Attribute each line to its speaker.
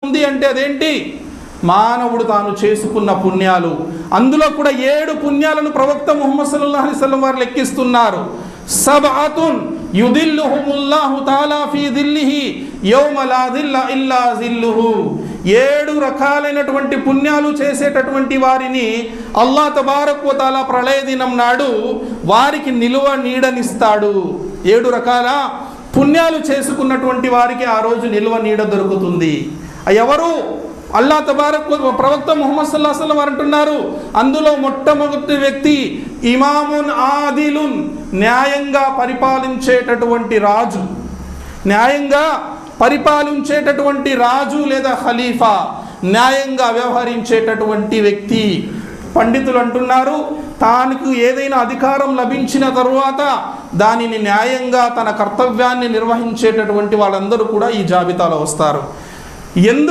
Speaker 1: ఉంది అంటే అదేంటి? మానవుడు తాను చేసుకున్న పుణ్యాలు. అందులో కూడా 7 పుణ్యాలను ప్రవక్త ముహమ్మద్ సల్లల్లాహు అలైహి వసల్లం వారు లెక్కిస్తున్నారు. సబ్అతున్ యుదిల్లుహుముల్లాహు తఆలా ఫీ దిల్లిహి యౌమ లా దిల్ల ఇల్లా జిల్లుహు. 7 రకాలైనటువంటి పుణ్యాలు చేసేటటువంటి వారిని అల్లాహ్ తబారక్ వ తఆలా ప్రళయ దినం నాడు వారికి నిలువ నీడనిస్తాడు. 7 రకాల పుణ్యాలు చేసుకున్నటువంటి వారికి ఆ రోజు నిలువ నీడ దొరుకుతుంది. ఎవరు? అల్లాహ్ తబారక్ ప్రవక్త ముహమ్మద్ సల్లల్లాహు అలైహి వసల్లం వారు అంటున్నారు, అందులో మొట్టమొదటి వ్యక్తి ఇమామున్ ఆదిలున్, న్యాయంగా పరిపాలించేటటువంటి రాజు. న్యాయంగా పరిపాలించేటటువంటి రాజు లేదా ఖలీఫా, న్యాయంగా వ్యవహరించేటటువంటి వ్యక్తి. పండితులు అంటున్నారు, తానికి ఏదైనా అధికారం లభించిన తరువాత దానిని న్యాయంగా తన కర్తవ్యాన్ని నిర్వహించేటటువంటి వాళ్ళందరూ కూడా ఈ జాబితాలో వస్తారు.